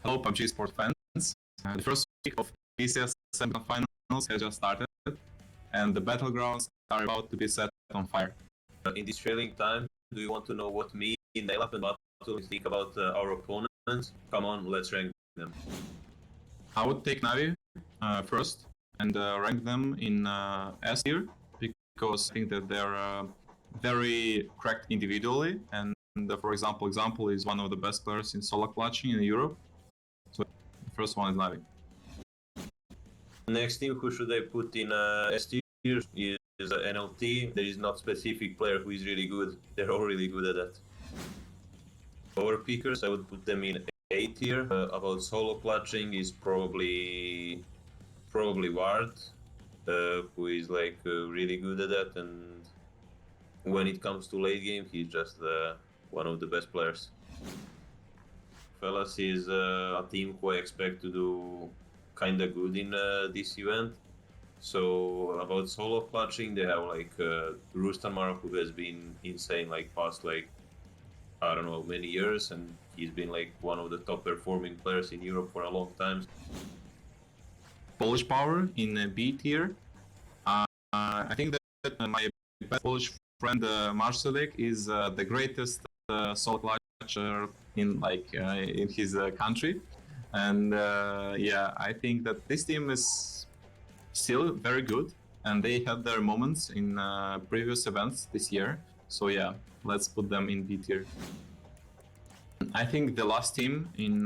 Hello, PUBG Sport fans. The first week of PCS semifinals has just started, and the battlegrounds are about to be set on fire. In this trailing time, do you want to know what me, Naval, and Battle think about our opponents? Come on, let's rank them. I would take Navi first and rank them in S tier, because I think that they're very cracked individually, and for example is one of the best players in solo clutching in Europe. So the first one is Navi. Next team, who should I put in S tier is NLT. There is not specific player who is really good. They're all really good at that. Power pickers, I would put them in A tier. About solo clutching is probably Ward, who is like really good at that, and when it comes to late game, he's just one of the best players. Fellas is a team who I expect to do kinda good in this event. So about solo clutching, they have like Rustamar, who has been insane like past like I don't know many years, and he's been like one of the top performing players in Europe for a long time. Polish Power in B tier. I think that my best Polish friend Marcelek is the greatest solo clutcher in his country, and yeah, I think that this team is still very good, and they had their moments in previous events this year. So yeah, let's put them in B tier. I think the last team in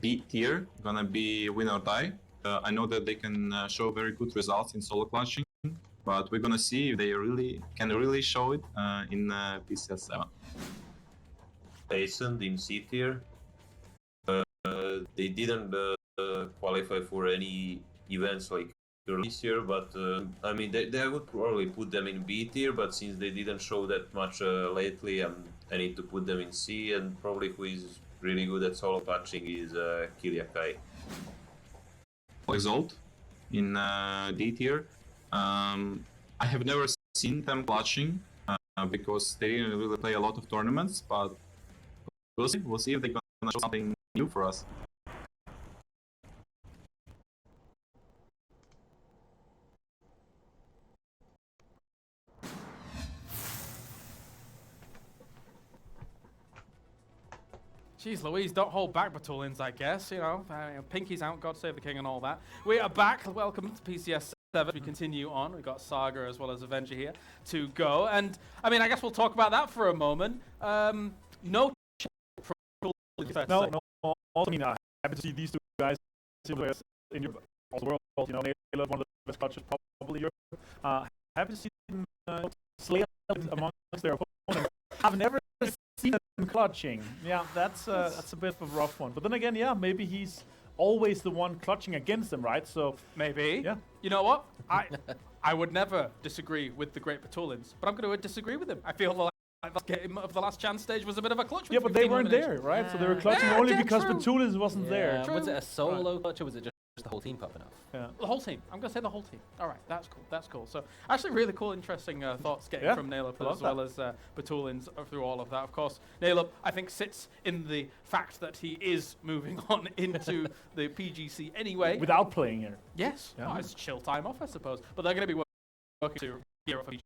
B tier gonna be Win or Die. I know that they can show very good results in solo clutching, but we're gonna see if they can really show it in PCS 7. Ascend in C tier. They didn't qualify for any events like this year, but I mean they would probably put them in B tier, but since they didn't show that much lately, I need to put them in C, and probably who is really good at solo clutching is Kiliakai. Exalt in D tier. I have never seen them clutching because they didn't really play a lot of tournaments, but we'll see if they're gonna show something new for us. Jeez Louise, don't hold back, Batulins, I guess. You know, Pinky's out, God save the king and all that. We are back. Welcome to PCS 7. We continue on. We've got Saga as well as Avenger here to go. And, I mean, I guess we'll talk about that for a moment. No. Also, I mean, happy to see these two guys in the world. You know, Naval, one of the best clutchers probably Europe. Happy to see them slay amongst their opponents. I've never seen them clutching. Yeah, that's a bit of a rough one. But then again, yeah, maybe he's always the one clutching against them, right? So maybe. Yeah. You know what? I would never disagree with the great Batulins, but I'm going to disagree with him. I feel like the game of the last chance stage was a bit of a clutch. Yeah, but they weren't there, right? So they were clutching only because Batulins wasn't there. True. Was it a solo clutch, or was it just the whole team popping off? Yeah. The whole team. I'm going to say the whole team. All right, that's cool. That's cool. So actually really cool, interesting thoughts getting from Nailop as well as Batulins through all of that. Of course, Nailop, I think, sits in the fact that he is moving on into the PGC anyway. Without playing here. Yes. Yeah. Well, it's chill time off, I suppose. But they're going to be working to gear up for PGC.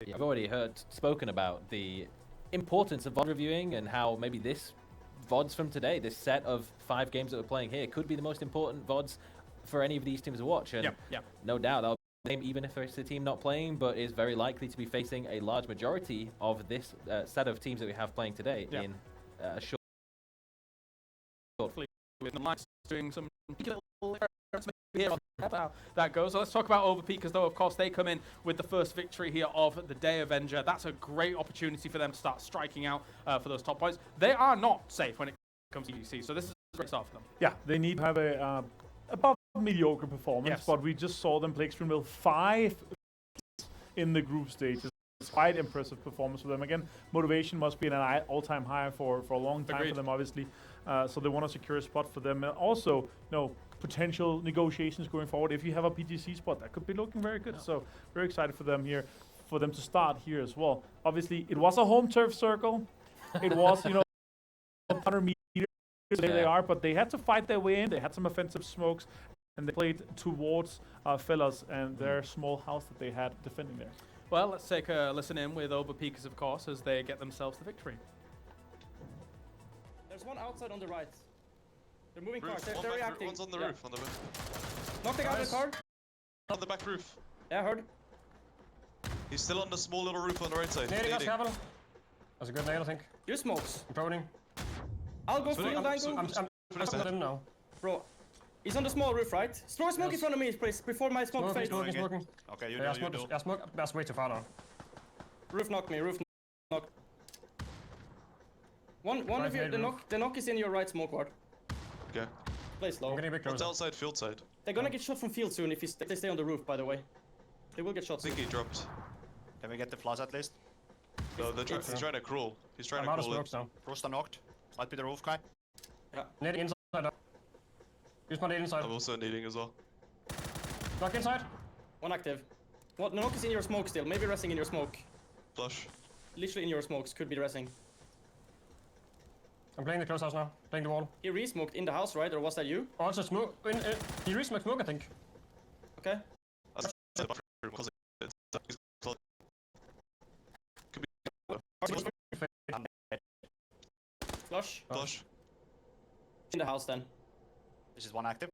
Yeah, I've already spoken about the importance of VOD reviewing and how maybe this VODs from today, this set of 5 games that we're playing here, could be the most important VODs for any of these teams to watch. And no doubt that'll be the same even if it's a team not playing, but is very likely to be facing a large majority of this set of teams that we have playing today in a short. Hopefully, with the lines doing some little here how that goes. So let's talk about Overpeak, because though of course they come in with the first victory here of the day, Avenger. That's a great opportunity for them to start striking out for those top points. They are not safe when it comes to UC, so this is a great start for them. Yeah, they need to have a above mediocre performance, but we just saw them play extremely well. 5 in the group stage. It's quite impressive performance for them. Again, motivation must be an all-time high for a long time for them, obviously. So they want to secure a spot for them. And also, potential negotiations going forward. If you have a PGC spot, that could be looking very good. So very excited for them here, for them to start here as well. Obviously, it was a home turf circle. It was, 100 meters. There they are, but they had to fight their way in. They had some offensive smokes, and they played towards Fellas and their small house that they had defending there. Well, let's take a listen in with Overpeakers, of course, as they get themselves the victory. There's one outside on the right. They're moving Roof, cars. They're one back reacting. one's on the roof, on the roof. Knock the guy out of the car. On the back roof. Yeah, heard. He's still on the small little roof on the right side. Nading us, Nading. Capital. That's a good nade, I think. Your smokes. I'm proning. I'll go field angle. I'm in now. Bro, he's on the small roof, right? Throw a smoke in front of me, please, before my smoke fades. Smoking. Okay, you Yeah, do, you do. smoke. That's way too far now. Roof knocked me, roof knocked. One of you, the knock is in your right smoke ward. Okay. Play slow. I'm getting a bit What's closer. outside field side? They're gonna get shot from field soon if they stay on the roof, by the way. They will get shot I soon. think he dropped. Can we get the flash at least? No, he's trying to crawl. He's trying I'm to out of crawl in. smokes now. Rooster knocked. Might be the roof guy. Nading inside now. Use my nade inside. I'm also needing as well. Knock inside. One active. What? The knock is in your smoke still. Maybe resting in your smoke. Flush. Literally in your smokes. Could be resting. I'm playing the close house now. Playing the wall. He re-smoked in the house, right? Or was that you? Also smoke. He re-smoked smoke, I think. Okay. That's the back room, close it. He's close. Could be Flush. flush. In the house then. This is one active.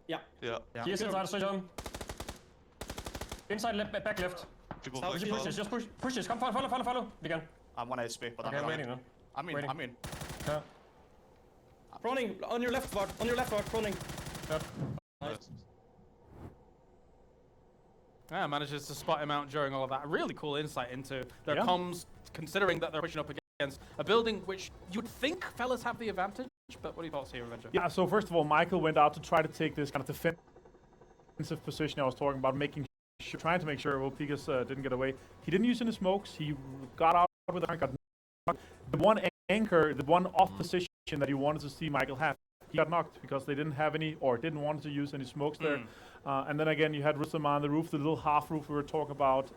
Yeah. He is inside, so jump. Inside left, back left. People South flash. field. Push this, just push this. Come, follow. Again. I'm 1 HP, but Okay, I'm waiting now. I'm in, Waiting. I'm in. Yeah. Proning on your left ward. On your left ward. Proning. Yeah. Nice. Yeah, manages to spot him out during all of that. Really cool insight into their Yeah. comms, considering that they're pushing up against a building which you'd think fellas have the advantage. But what are your thoughts here, Avenger? Yeah, so first of all, Michael went out to try to take this kind of defensive position I was talking about, trying to make sure Overpeakers didn't get away. He didn't use any smokes. He got out with the got knocked. The one anchor, the one off position that he wanted to see Michael have, he got knocked because they didn't have any or didn't want to use any smokes there. And then again, you had Rusama on the roof, the little half roof we were talking about,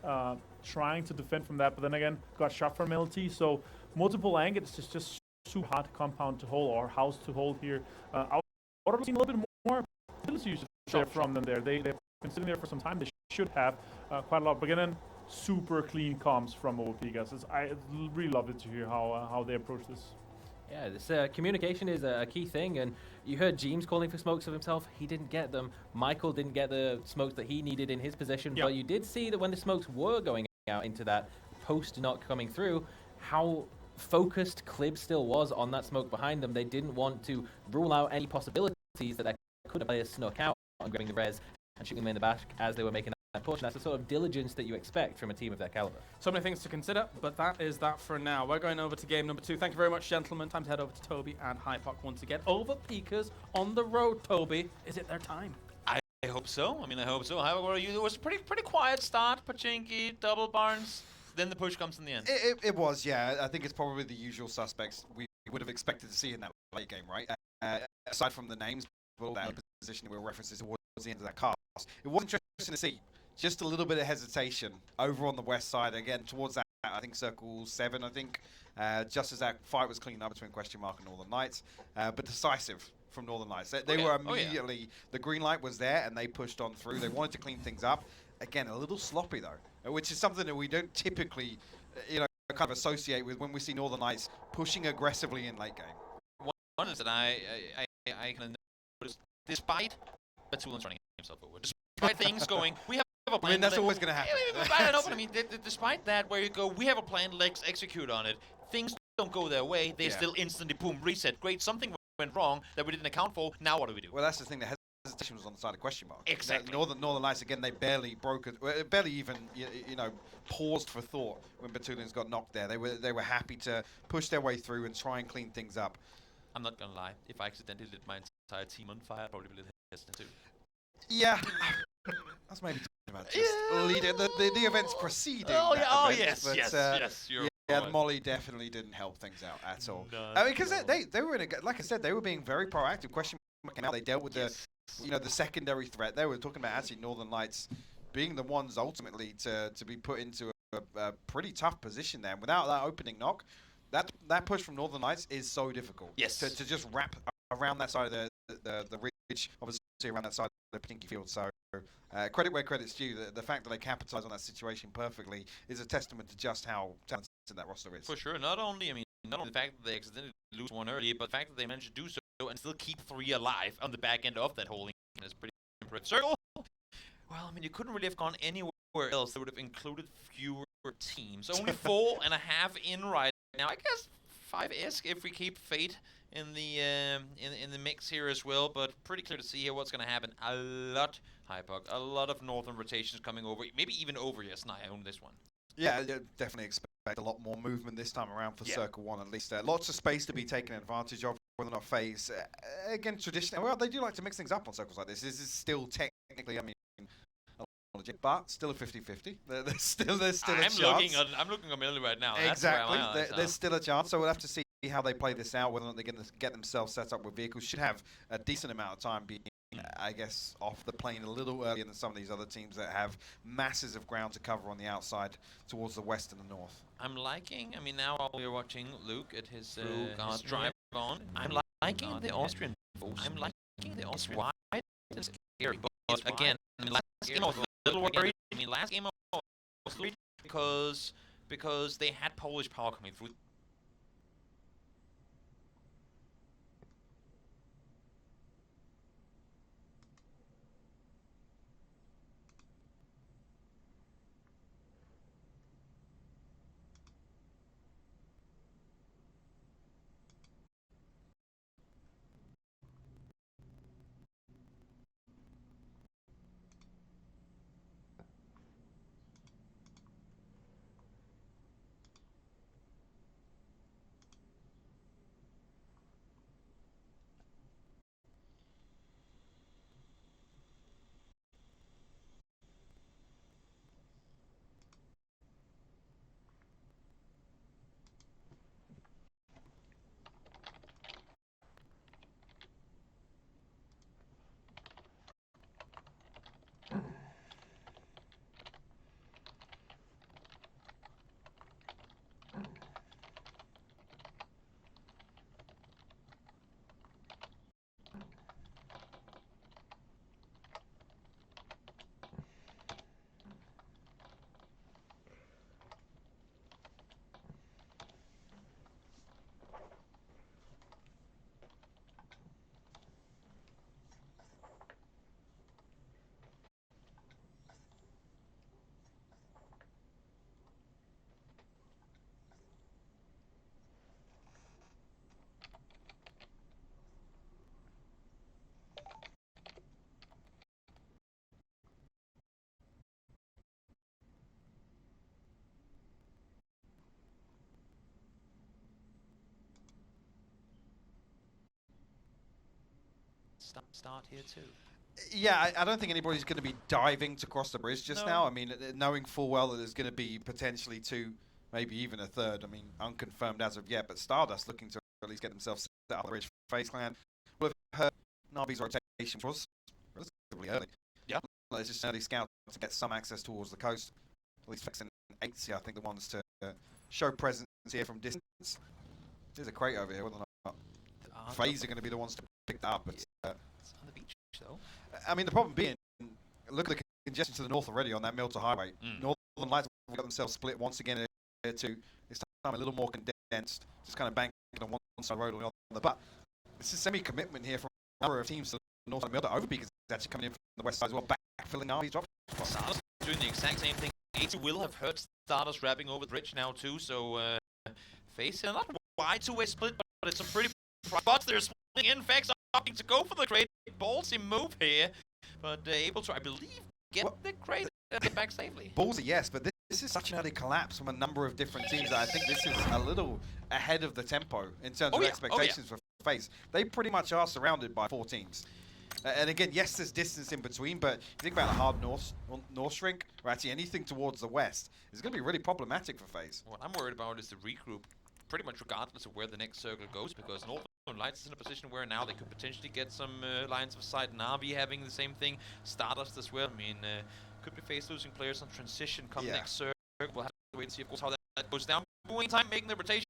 trying to defend from that, but then again, got shot from LT. So multiple angles is just super hard compound to hold or house to hold here. I would have seen a little bit more ability usage there from them there. They've been sitting there for some time. They should have quite a lot. But again, super clean comms from Overpeakers. I really loved it to hear how they approach this. Yeah, this communication is a key thing, and you heard James calling for smokes of himself. He didn't get them. Michael didn't get the smokes that he needed in his position, but you did see that when the smokes were going out into that post-knock coming through, how focused Clib still was on that smoke behind them. They didn't want to rule out any possibilities that there could have players snuck out on grabbing the res and shooting them in the back as they were making that push. And that's the sort of diligence that you expect from a team of their caliber. So many things to consider, but that is that for now. We're going over to game number 2. Thank you very much, gentlemen. Time to head over to Toby and Hypoc once again. Overpeakers on the road, Toby. Is it their time? I hope so. I hope so. However, it was a pretty quiet start. Pachinki, double barns. Then the push comes in the end. It was, yeah. I think it's probably the usual suspects we would have expected to see in that late game, right? Aside from the names, but that position were references towards the end of that cast. It was interesting to see just a little bit of hesitation over on the west side, again, towards that, I think, circle 7, just as that fight was cleaning up between Question Mark and Northern Knights, but decisive from Northern Knights. They were immediately, the green light was there, and they pushed on through. They wanted to clean things up. Again, a little sloppy, though, which is something that we don't typically, kind of associate with when we see Northern Knights pushing aggressively in late game. One is that I can notice, despite Batulin's running himself over, despite things going, we have a plan. That's always going to happen. I know, but despite that, where you go, we have a plan, let's execute on it. Things don't go their way, they still instantly, boom, reset. Great, something went wrong that we didn't account for, now what do we do? Well, that's the thing, the hesitation was on the side of Question Mark. Exactly. Northern Knights, again, they barely broke it, barely even, paused for thought when Batulin's got knocked there. They were happy to push their way through and try and clean things up. I'm not gonna lie, if I accidentally lit my entire team on fire, I'd probably be a little hesitant too. Yeah. That's maybe about just leading the events preceding. Yes, you're yeah, Molly definitely didn't help things out at all. Because they were like I said, they were being very proactive. Question came out, they dealt with the secondary threat. They were talking about actually Northern Lights being the ones ultimately to be put into a pretty tough position there. And without that opening knock, that push from Northern Lights is so difficult. Yes. To just wrap around that side of the ridge, obviously around that side of the Pinky Field. So credit where credit's due. The fact that they capitalise on that situation perfectly is a testament to just how talented that roster is. For sure. Not only the fact that they accidentally lose one early, but the fact that they managed to do so and still keep 3 alive on the back end of that whole thing is pretty impressive. Circle. Well, I mean, you couldn't really have gone anywhere else that would have included fewer teams. Only 4.5 in right now. I guess 5-ish if we keep Fate in the mix here as well. But pretty clear to see here what's going to happen. A lot of northern rotations coming over. Maybe even over Yasnaya on this one. Yeah, definitely expect a lot more movement this time around for Circle 1 at least. Lots of space to be taken advantage of, whether or not FaZe. Again, traditionally, well, they do like to mix things up on circles like this. This is still technically, I mean, but still a 50-50. There's still a chance. I'm looking at Millie right now. Exactly. There's still a chance. So we'll have to see how they play this out, whether or not they get themselves set up with vehicles. Should have a decent amount of time being, I guess, off the plane a little earlier than some of these other teams that have masses of ground to cover on the outside towards the west and the north. I'm liking, I mean, now while we're watching Luke at his drive on, I'm liking the Austrian force. I'm liking the Austrian. Why? It's scary. But again, I mean, last game I was a little worried. I mean, last game I was worried because they had Polish power coming through. Start here too. Yeah, I don't think anybody's going to be diving to cross the bridge just now. I mean, knowing full well that there's going to be potentially 2, maybe even a third. I mean, unconfirmed as of yet, but Stardust looking to at least get themselves set up on the bridge. FaZe Clan will have heard Navi's rotation, which was relatively early. Yeah. It's just an early scout to get some access towards the coast. At least FaZe and 8C, I think, the ones to show presence here from distance. There's a crate over here, whether or not FaZe are going to be the ones to pick that up. But, it's on the beach, though. I mean, the problem being, look at the congestion to the north already on that Milton Highway. Northern Lights have got themselves split once again here too. This time a little more condensed, just kind of banking on one side road or the other. But it's a semi-commitment here from a number of teams to the north of Milton. Overpeak is actually coming in from the west side as well, backfilling Navi's drop. Stardust doing the exact same thing. 80 will have heard Stardust wrapping over the bridge now too, so FaZe not wide two-way split, but it's a pretty spots they're splitting in. FaZe opting to go for the crate. Ballsy move here, but able to, I believe, get the crate at the back safely. Ballsy, yes, but this is such an early collapse from a number of different teams that I think this is a little ahead of the tempo in terms of expectations for FaZe. They pretty much are surrounded by 4 teams. And again, yes, there's distance in between, but you think about a hard north shrink, or actually anything towards the west, is going to be really problematic for FaZe. What I'm worried about is the regroup, pretty much regardless of where the next circle goes, because Northern Lights is in a position where now they could potentially get some lines of sight. Navi having the same thing, Stardust as well. I mean, could be FaZe losing players on transition come next circle. We'll have to wait and see, of course, how that goes down. Meantime, making the rotation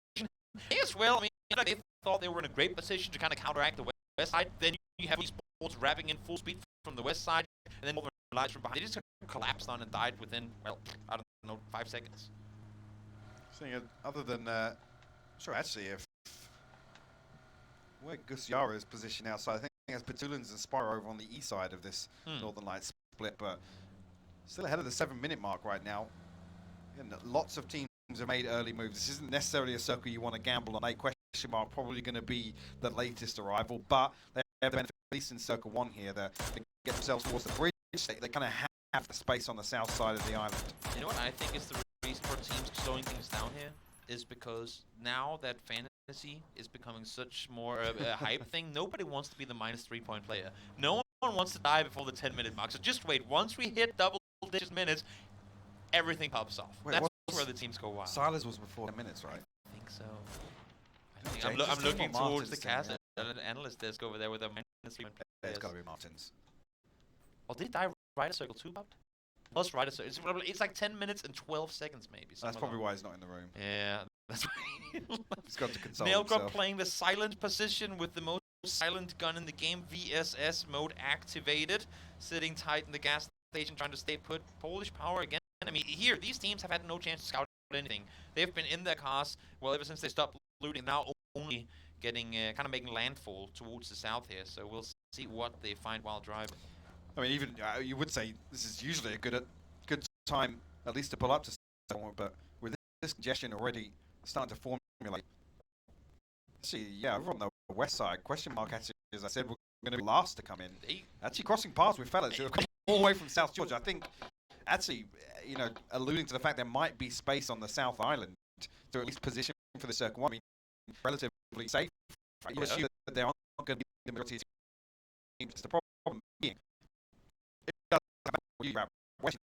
as well. I mean, they thought they were in a great position to kind of counteract the west side. Then you have these sports wrapping in full speed from the west side, and then over lights from behind. They just collapsed on and died within, well, I don't know, 5 seconds. So, other than, sure, actually, if where Gusyara is positioned outside, I think he has Petulins and Spyro over on the east side of this Northern Lights split, but still ahead of the 7-minute mark right now. And lots of teams have made early moves. This isn't necessarily a circle you want to gamble on. A question mark probably going to be the latest arrival, but they have the benefit, at least in Circle 1 here, they get themselves towards the bridge. They kind of have the space on the south side of the island. You know what I think is the reason for teams slowing things down here? Is because now that fantasy is becoming such more a hype thing, nobody wants to be the minus 3-point player. No one wants to die before the 10-minute mark. So just wait. Once we hit double-digit minutes, everything pops off. Wait, that's where the teams go wild. Silas was before 10 minutes, right? I think so. I'm looking towards the cast analyst desk over there with a minus 3-point player. Yeah, it's got to be Martins. Oh, did he die right at Circle 2, Bob? Plus right at Circle. It's like 10 minutes and 12 seconds, maybe. That's probably why he's not in the room. Yeah, that's why. He's got to console Naval himself. playing the silent position with the most silent gun in the game. VSS mode activated. Sitting tight in the gas station, trying to stay put. Polish power again. I mean, here, these teams have had no chance to scout anything. They've been in their cars, well, ever since they stopped looting. Now only getting, kind of making landfall towards the south here. So we'll see what they find while driving. I mean, even you would say this is usually a good time, at least to pull up to someone, but with this congestion already starting to formulate. See, yeah, over on the west side, question mark actually, as I said, we're going to be last to come in. Actually crossing paths with fellas who have come all the way from South Georgia. I think, actually, you know, alluding to the fact there might be space on the South Island to at least position for the Circle 1. I mean, relatively safe. Right? You assume that there aren't going to be the majority of teams. The problem being, it does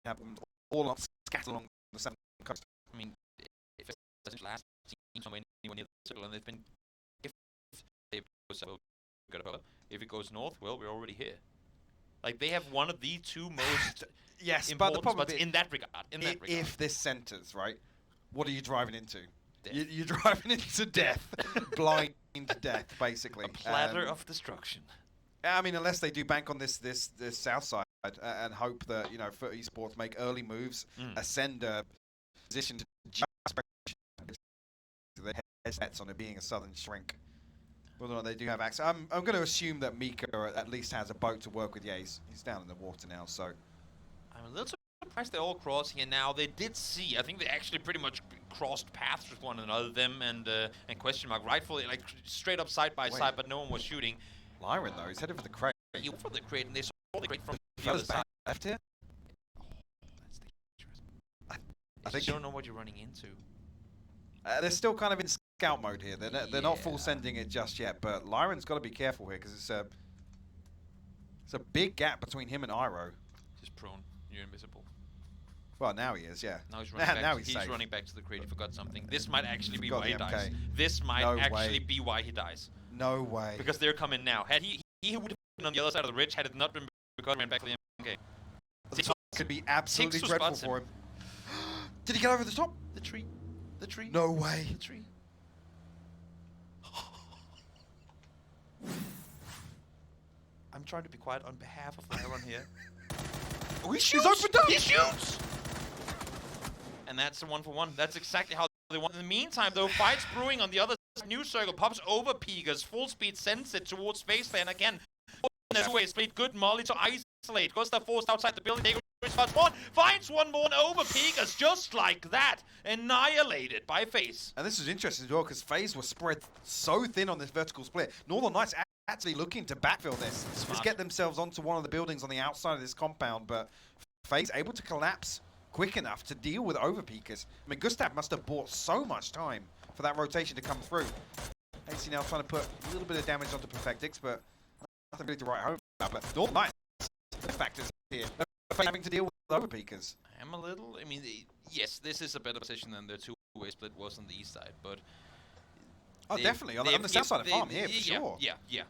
have them all scattered along the southern coast. I mean, if it doesn't last somewhere near the circle, and they've been, if they go if it goes north, well, we're already here. Like, they have one of the two most yes, important but the problem spots in that regard. If this centers, right, what are you driving into? You're driving into death, blind death, basically. A platter of destruction. I mean, unless they do bank on this south side and hope that, you know, for esports make early moves, ascend a position to just their headsets on it being a southern shrink. Whether or not they do have access, I'm going to assume that Mika at least has a boat to work with. Yeah, he's down in the water now, so. I'm a little surprised they all cross here now. They did see, I think they actually pretty much crossed paths with one another, them and question mark, rightfully, like straight up side by side, but no one was shooting. Lyron though, he's headed for the crate. He went for the crate, and they saw the crate from the other other side. Left here? Oh, that's dangerous. I think you don't know what you're running into. They're still kind of in scout mode here. They're not full sending it just yet, but Lyron's got to be careful here because it's a big gap between him and Iro. Just prone. You're invisible. Well, now he is, yeah. Now he's running back. Now he's safe. running back to the crate. He forgot something. This might actually be Forgot why he the dies. MK. This might No actually way. be why he dies. No way. Because they're coming now. Had he would have been on the other side of the ridge had it not been because he ran back to the MK. This could be absolutely Six dreadful spots for him. Did he get over the top? The tree. The tree. No way. The tree. I'm trying to be quiet on behalf of Lyron here. Oh, he shoots! He's opened up! He shoots! And that's the 1-for-1. That's exactly how they want. In the meantime, though, fights brewing on the other side. New circle pops over Pegas. Full speed sends it towards Faceland again. Way split. Good molly to isolate. Gustav forced outside the building. They spots one. Finds one more over Pegas. Just like that. Annihilated by Face. And this is interesting as well because FaZe was spread so thin on this vertical split. Northern Knights actually looking to backfill this. Just get themselves onto one of the buildings on the outside of this compound, but FaZe able to collapse quick enough to deal with overpeakers. I mean, Gustav must have bought so much time for that rotation to come through. AC now trying to put a little bit of damage onto Perfectix, but nothing really to write home about. But Northern Knights factors here, having to deal with overpeakers. I'm a little, I mean, yes, this is a better position than the two-way split was on the east side, but... Oh, definitely, on the south side of farm here, for sure. Yeah.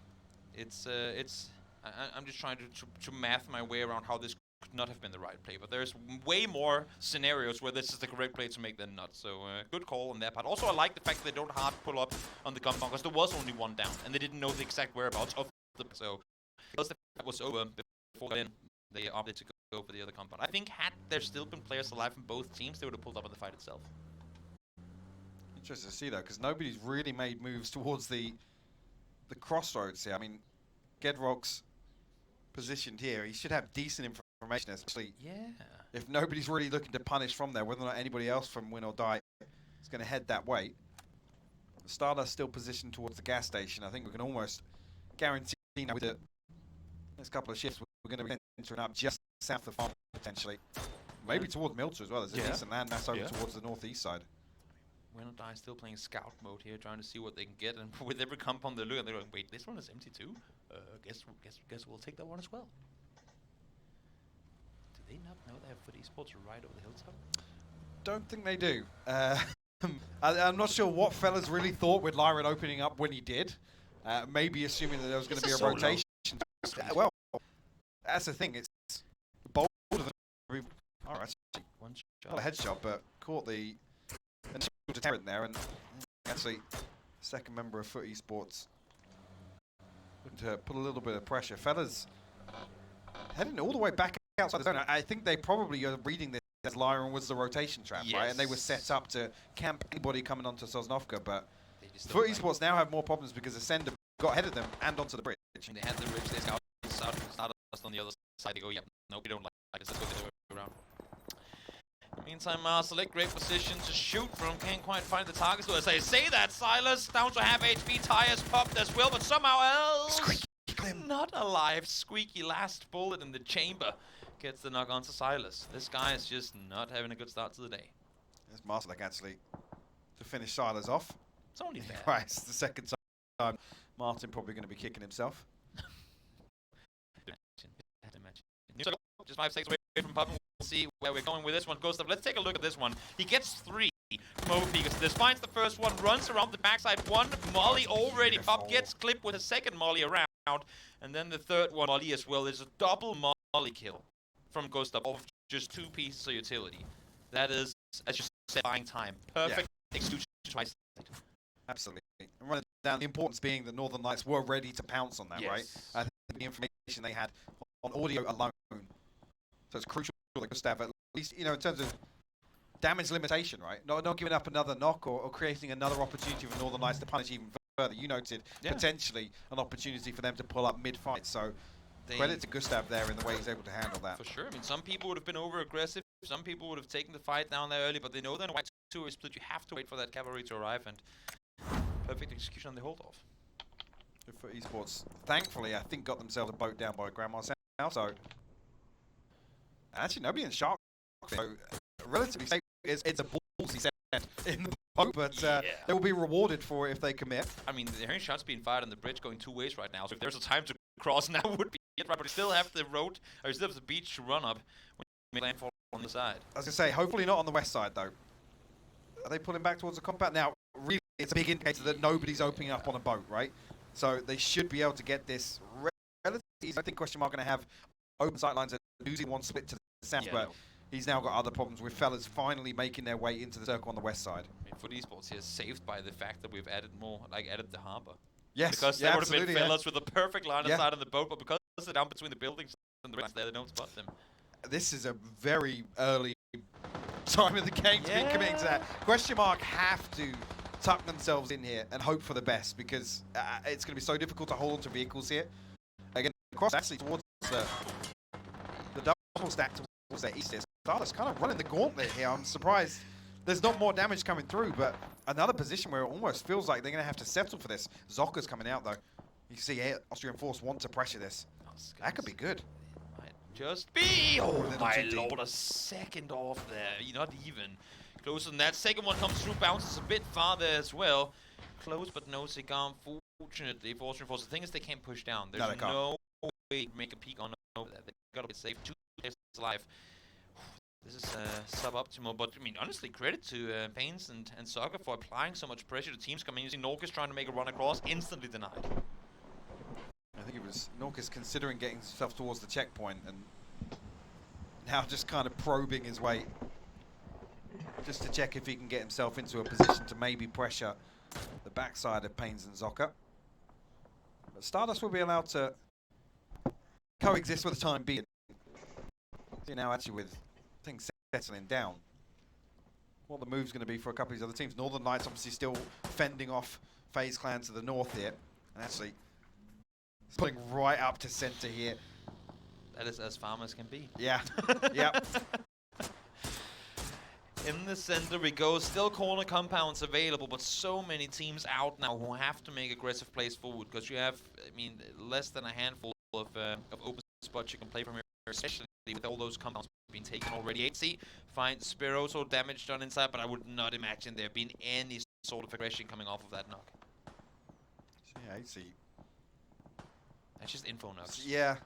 It's I'm just trying to math my way around how this could not have been the right play, but there's way more scenarios where this is the correct play to make than not, so good call on their part. Also, I like the fact that they don't hard pull up on the compound, because there was only one down, and they didn't know the exact whereabouts of So because the fight was over before then, they opted to go for the other compound. I think had there still been players alive from both teams, they would have pulled up on the fight itself. Interesting to see though, because nobody's really made moves towards the crossroads here. I mean, Gedrock's positioned here. He should have decent information, especially if nobody's really looking to punish from there, whether or not anybody else from Win or Die is going to head that way. Stardust still positioned towards the gas station. I think we can almost guarantee now with the next couple of shifts we're going to be entering up just south of farm potentially. Maybe towards Milter as well. There's a decent land mass over towards the northeast side. Win or Die still playing scout mode here, trying to see what they can get, and with every compound they're looking, they're going, wait, this one is empty too? Guess we'll take that one as well. Do they not know they have Foot Esports right over the hilltop? Don't think they do. I'm not sure what fellas really thought with Lyran opening up when he did. Maybe assuming that there was going to be a rotation. Well, that's the thing. It's bolder than alright. One Not a headshot, but caught the initial deterrent there, and actually, second member of Foot Esports looking to put a little bit of pressure. Fellas heading all the way back outside the zone. I think they probably are reading this as Lyran was the rotation trap, right? And they were set up to camp anybody coming onto Sosnovka, but Foot Esports now have more problems because Ascender got ahead of them and onto the bridge. And they had the bridge, they scout Stardust on the other side. They go, yep, nope, we don't like this. Let's go the other way around. In the meantime, Select great position to shoot from. Can't quite find the target. So as I say that, Silas down to half HP. Tires popped as well, but somehow else not alive. Squeaky last bullet in the chamber gets the knock onto Silas. This guy is just not having a good start to the day. There's Marsalek actually to finish Silas off. It's only fair. Right, it's the second time. Martin probably going to be kicking himself. Just 5 seconds away from popping. We'll see where we're going with this one. Ghost of, let's take a look at this one. He gets 3 from Overpeakers. This finds the first one, runs around the backside. One Molly already popped, gets clipped with a second Molly around. And then the third one, Molly as well. There's a double Molly kill from Ghost of just 2 pieces of utility. That is, as you said, buying time. Perfect execution twice. Absolutely. And running down, the importance being that Northern Lights were ready to pounce on that, right? I think the information they had on audio alone. So it's crucial that Gustav, at least, you know, in terms of damage limitation, right? Not giving up another knock or creating another opportunity for Northern Lights to punish even further. You noted potentially an opportunity for them to pull up mid-fight. So credit to Gustav there in the way he's able to handle that. For sure. I mean, some people would have been over-aggressive. Some people would have taken the fight down there early, but they know that in a white 2 is split. You have to wait for that cavalry to arrive, and perfect execution on the hold-off. For esports, thankfully, I think got themselves a boat down by Grandma now, so actually nobody in shark. So relatively safe. It's a ballsy set in the boat, but they will be rewarded for it if they commit. I mean, they're hearing shots being fired on the bridge going 2 ways right now, so if there's a time to cross now would be it, right? But you still have the road, or you still have the beach to run up when you make landfall on the side. I was going to say, hopefully not on the west side, though. Are they pulling back towards the compound? Now, really, it's a big indicator that nobody's opening up on a boat, right? So they should be able to get this relatively easy. I think Question Mark going to have open sight lines and losing one split to the south, but he's now got other problems with fellas finally making their way into the circle on the west side. I mean, Foot Esports here is saved by the fact that we've added more, added the harbor. Yes, because there would have been fellas with a perfect line of sight on the boat, but because they're down between the buildings and the rest there, they don't spot them. This is a very early time of the game to be committing to that. Question Mark have to tuck themselves in here and hope for the best, because it's going to be so difficult to hold onto vehicles here. Again, across actually towards the double stack towards their east. Stardust kind of running the gauntlet here. I'm surprised there's not more damage coming through, but another position where it almost feels like they're going to have to settle for this. Zocker's coming out, though. You can see Austrian Force want to pressure this. That could be good. Might just be. Oh my lord, a second off there. Not even. Closer than that. Second one comes through, bounces a bit farther as well. Close, but no cigar, unfortunately, for Austrian Force. The thing is, they can't push down. There's no way to make a peek on over there. They've got to be safe. 2 players alive. This is suboptimal, but I mean, honestly, credit to Pains and Soccer for applying so much pressure to teams coming. You see Norcus trying to make a run across, instantly denied. I think it was Norcus considering getting himself towards the checkpoint, and now just kind of probing his way just to check if he can get himself into a position to maybe pressure the backside of Pains and Zocker. But Stardust will be allowed to coexist for the time being. See now actually with things settling down, what the move's going to be for a couple of these other teams. Northern Lights obviously still fending off FaZe Clan to the north here. And actually putting right up to center here. That is as farm as can be. Yeah, yep. In the center we go, still corner compounds available, but so many teams out now who have to make aggressive plays forward, because you have, I mean, less than a handful of open spots you can play from here, especially with all those compounds being taken already. 8C finds Spiro, so damage done inside, but I would not imagine there being any sort of aggression coming off of that knock. So yeah, 8C. That's just info knocks. Yeah.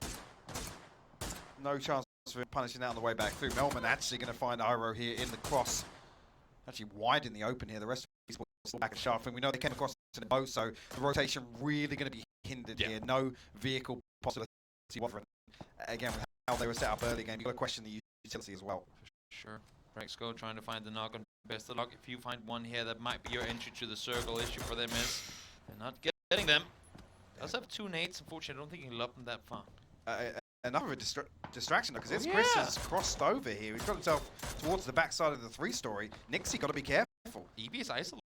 No chance for punishing that on the way back through. Melman actually going to find Iroh here in the cross. Actually wide in the open here. The rest of these still back at Sharfin. We know they came across in the boat, so the rotation really going to be hindered here. No vehicle possibility. Again, with how they were set up early game, you've got to question the utility as well. Sure. Rexco trying to find the knock on best of luck. If you find one here, that might be your entry to the circle. Issue for them is they're not getting them. Does have 2 nades. Unfortunately, I don't think he can lob them that far. Another distraction though, because Chris has crossed over here. He's got himself towards the backside of the 3-story. Nixie got to be careful. EB is isolated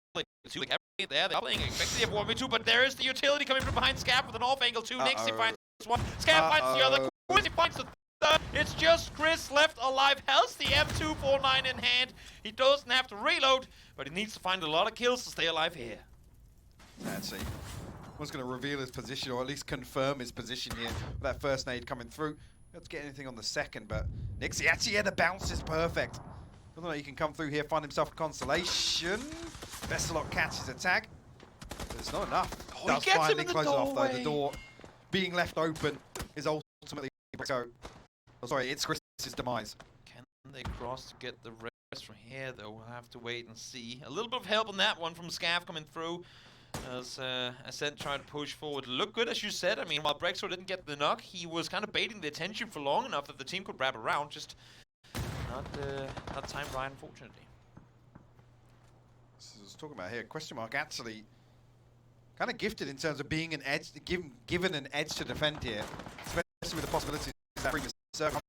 too. Like there, they're playing expected of 1v2, but there is the utility coming from behind Scav with an off angle too. Nixie finds one. Scav finds the other. Quizzy finds the third. It's just Chris left alive. Has the M249 in hand. He doesn't have to reload, but he needs to find a lot of kills to stay alive here. Let's see. Was going to reveal his position, or at least confirm his position here with that first nade coming through. Not to get anything on the second, but Nixie actually, yeah, the bounce is perfect. Whether or not he can come through here, find himself a consolation. Vesselot catches a tag, but it's not enough. Oh, Does he gets finally him in the close it off though. The doorway. door being left open is ultimately so. Oh, sorry, it's Chris's demise. Can they cross to get the rest from here though? We'll have to wait and see. A little bit of help on that one from Scav coming through. As Ascent tried to push forward. Look good, as you said. I mean, while Brexor didn't get the knock, he was kind of baiting the attention for long enough that the team could wrap around. Just not timed right, unfortunately. This is talking about here. Question mark actually kind of gifted in terms of being an edge, given an edge to defend here, especially with the possibility that previous circle.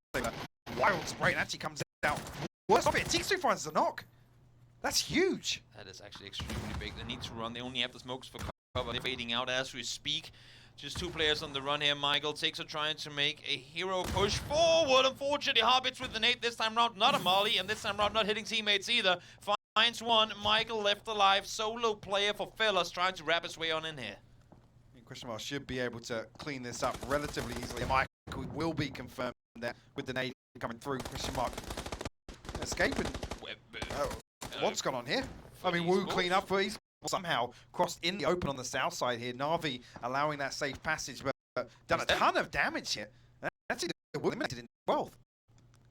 Wild spray and actually comes out. Worst of it, Tixu finds the knock. That's huge. That is actually extremely big. They need to run. They only have the smokes for cover. They're fading out as we speak. Just 2 players on the run here. Michael takes a trying to make a hero push forward. Unfortunately, Hobbits with the nade this time round. Not a molly, and this time round not hitting teammates either. Finds one. Michael left alive. Solo player for Fellas trying to wrap his way on in here. Question mark should be able to clean this up relatively easily. Michael will be confirmed there with the nade coming through. Question mark escaping. What's gone on here? I mean, Wu clean up for Esports somehow crossed in the open on the south side here. Na'Vi allowing that safe passage, but done a ton of damage here. That's eliminated in 12th.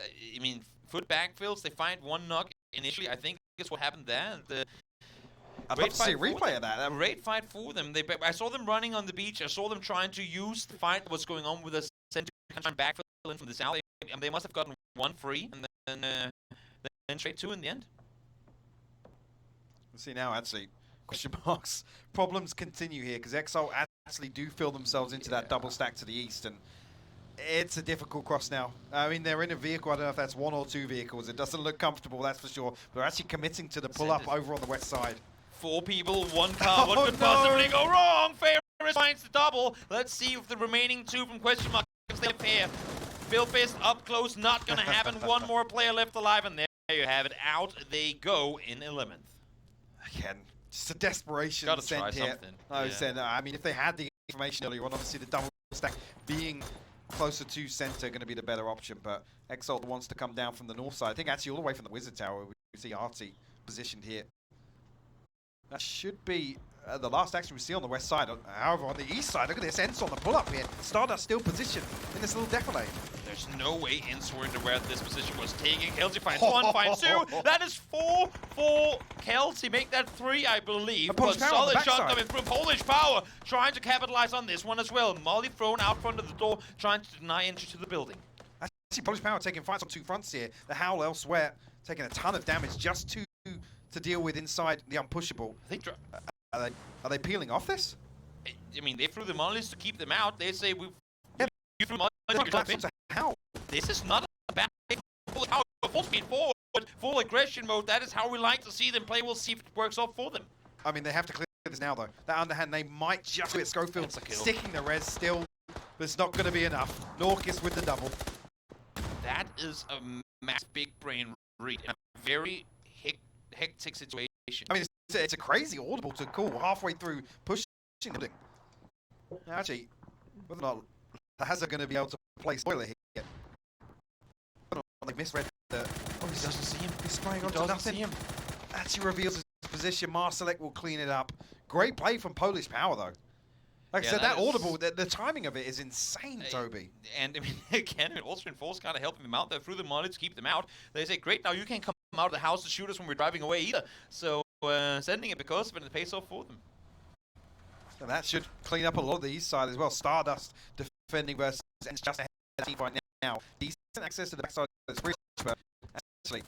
I mean, foot backfills. They find one knock initially. I think is what happened there. I'd love to see a replay of that. Great fight for them. I saw them running on the beach. I saw them trying to use the fight what's going on with the center backfill in from the south. They must have gotten 1 free and then straight 2 in the end. See now, actually, question marks. Problems continue here because Exile actually do fill themselves into that double stack to the east, and it's a difficult cross now. I mean, they're in a vehicle. I don't know if that's 1 or 2 vehicles. It doesn't look comfortable, that's for sure. But they're actually committing to the pull-up over on the west side. 4 people, 1 car. What could possibly go wrong? Ferris finds the double. Let's see if the remaining 2 from question mark can stay up here. Bill Fist up close, not going to happen. 1 more player left alive, and there you have it. Out they go in 11th. Again, just a desperation Gotta sent try here. something. I was saying, I mean, if they had the information earlier on, obviously the double stack being closer to center going to be the better option, but Exalt wants to come down from the north side. I think actually all the way from the Wizard Tower, we see Artie positioned here. That should be the last action we see on the west side. However, on the east side, look at this, Ents on the pull-up here. Stardust still positioned in this little defilade. There's no way Ents were into where this position was taking. Kelsey finds 1, finds 2. That is 4 for Kelsey. Make that 3, I believe. But solid shot coming through. Polish Power trying to capitalize on this one as well. Molly thrown out front of the door, trying to deny entry to the building. Actually, Polish Power taking fights on 2 fronts here. The Howl elsewhere taking a ton of damage just to deal with inside the unpushable. I think are they peeling off this? I mean, they threw the mollies to keep them out. They say you threw mollies to Look, keep them in. that's how. This is not a bad play. Full speed forward, full aggression mode. That is how we like to see them play. We'll see if it works out for them. I mean, they have to clear this now, though. That underhand, they might just get Schofield sticking the res still, but it's not going to be enough. Norkis with the double. That is a massive big brain read. A very hectic situation. I mean, it's a crazy audible to call halfway through pushing the building. Actually, whether or not the Hazard going to be able to play spoiler here. They misread the... Oh, he doesn't see him. He's spraying onto nothing. Actually reveals his position. Marsalek will clean it up. Great play from Polish Power, though. Like I said, that audible, the timing of it is insane, Toby. And I mean, again, Austrian force kind of helping them out there through the molly to keep them out. They say, great, now you can't come out of the house to shoot us when we're driving away either. So sending it because of it, and it pays off for them. And that should clean up a lot of the east side as well. Stardust defending versus and just ahead of the team right now. Decent access to the backside of the bridge, but actually,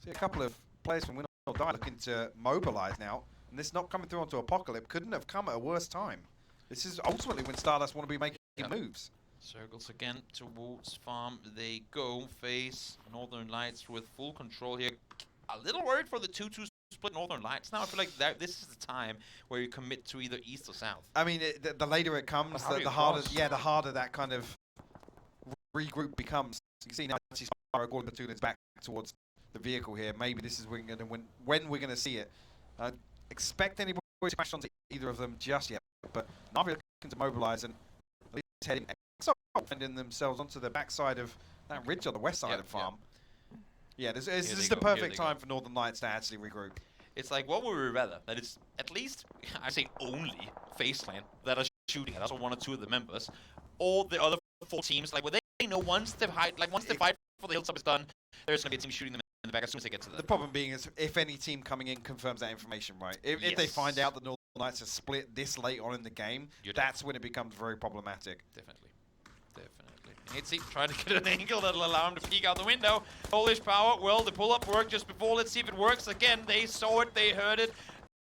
see a couple of players from Win or Die looking to mobilize now. And this not coming through onto Apocalypse couldn't have come at a worse time. This is ultimately when Stardust want to be making moves. Circles again towards farm they go. Face Northern Lights with full control here. A little worried for the 2-2 split Northern Lights. Now I feel like this is the time where you commit to either east or south. I mean, the later it comes, the harder. Yeah, the harder that kind of regroup becomes. You can see now Gordon Platoon is back towards the vehicle here. Maybe this is when we're going to see it. Expect anybody to crash onto either of them just yet, but Navi looking to mobilize and at least heading finding themselves onto the backside of that ridge on the west side of farm. Yeah, this is the perfect time for Northern Lights to actually regroup. It's like, what would we rather? That it's at least, I say only, Faceland that are shooting at us, or one or two of the members, or the other 4 teams, like, where they know once the fight for the hilltop is done, there's going to be a team shooting them in the back as soon as they get to them. The problem being is if any team coming in confirms that information, right? If they find out that Northern Lights are split this late on in the game, that's when it becomes very problematic. Definitely. Itzy trying to get an angle that'll allow him to peek out the window. Polish Power, well, the pull-up worked just before. Let's see if it works again. They saw it, they heard it.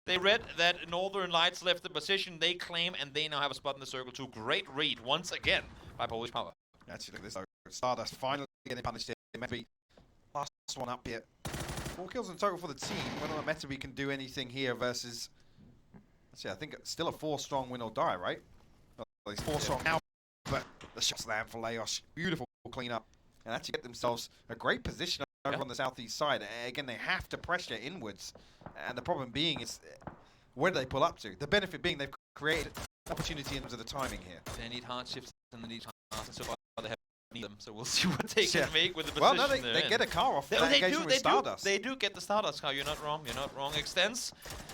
They read that Northern Lights left the position. They claim, and they now have a spot in the circle too. Great read once again by Polish Power. Actually, look at this though. Stardust finally getting punished here. Maybe last one up here. 4 kills in total for the team. Whether or not Metaby can do anything here versus... Actually, I think it's still a 4-strong win or die, right? Well, it's 4-strong now, but the shot slam for Leos. Beautiful cleanup. And actually get themselves a great position over on the southeast side. Again, they have to pressure inwards. And the problem being is, where do they pull up to? The benefit being they've created opportunity in terms of the timing here. They need hard shifts and they need hard, so far they have need them. So we'll see what they can make with the position. Well, no, they get a car off that engagement with Stardust. They do get the Stardust car. You're not wrong. You're not wrong. Extends,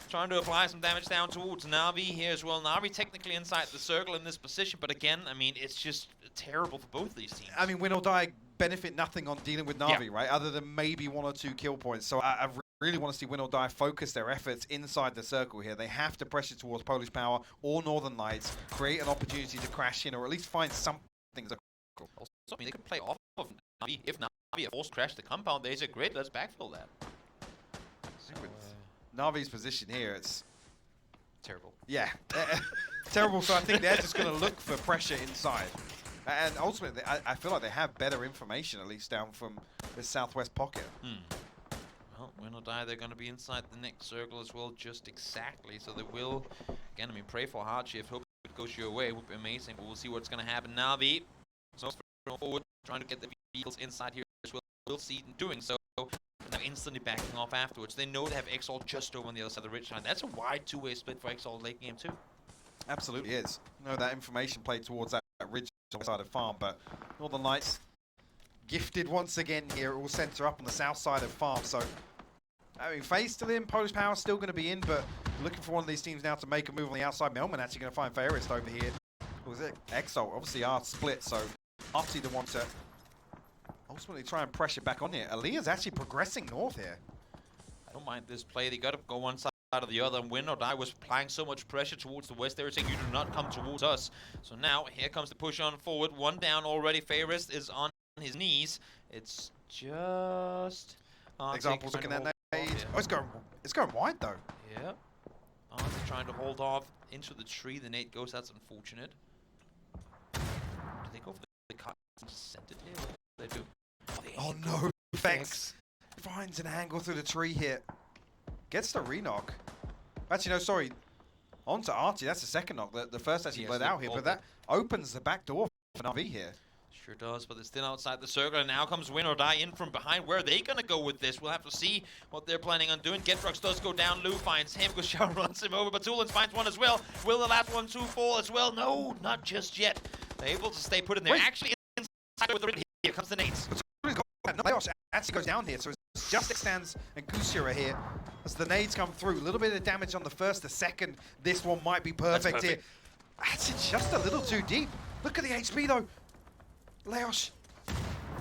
trying to apply some damage down towards Na'Vi here as well. Na'Vi technically inside the circle in this position, but again, I mean, it's just terrible for both these teams. I mean, win or die benefit nothing on dealing with Na'Vi, right? Other than maybe 1 or 2 kill points. So I really want to see win or die focus their efforts inside the circle here. They have to pressure towards Polish Power or Northern Lights, create an opportunity to crash in, or at least find something. Also, I mean, they could play off of Na'Vi. If Na'Vi force crash the compound, they say, great, let's backfill that. So, Na'Vi's position here, it's terrible. Yeah, terrible. So I think they're just going to look for pressure inside. And ultimately, I feel like they have better information, at least down from the southwest pocket. Well, win or die, they're going to be inside the next circle as well, just exactly. So they will, again, I mean, pray for hard shift. Hope it goes your way. Would be amazing, but we'll see what's going to happen. Na'Vi, so forward, trying to get the vehicles inside here as well. We'll see them doing so. Now instantly backing off afterwards. They know they have Exalt just over on the other side of the ridge line. That's a wide 2-way split for Exalt late game too. Absolutely is. No, that information played towards that ridge on the side of farm, but Northern Lights gifted once again here. It will center up on the south side of farm. So, I mean, FaZe still in, Polish Power still going to be in, but looking for one of these teams now to make a move on the outside. Melman actually going to find Fairest over here. Was it Exalt? Obviously, are split, so Artie the one to ultimately try and pressure back on here. Aaliyah's actually progressing north here. I don't mind this play. They got to go one side or the other, and win or die was applying so much pressure towards the west. They were saying, you do not come towards us. So now, here comes the push on forward. One down already. Fairest is on his knees. It's just... Examples looking at that. Oh, it's going wide though. Yeah. trying to hold off into the tree. The nade goes. That's unfortunate. Do they go for the cut and just send it here? What do they do? Oh no, Vex finds an angle through the tree here. Gets the re-knock. Actually, no, sorry. On to Artie, that's the second knock. The first actually bled out here, but that opens the back door for Navi here. Sure does, but they're still outside the circle, and now comes Win or Die in from behind. Where are they going to go with this? We'll have to see what they're planning on doing. Getrox does go down. Lou finds him. Gushao runs him over, but Tulens finds one as well. Will the last one fall as well? No, not just yet. They're able to stay put in there. Actually, inside with the red. Here comes the nades. Naos actually goes down here, so it's just Stands and Gusira here as the nades come through. A little bit of damage on the first, the second. This one might be perfect here. Actually, just a little too deep. Look at the HP though. Leosh.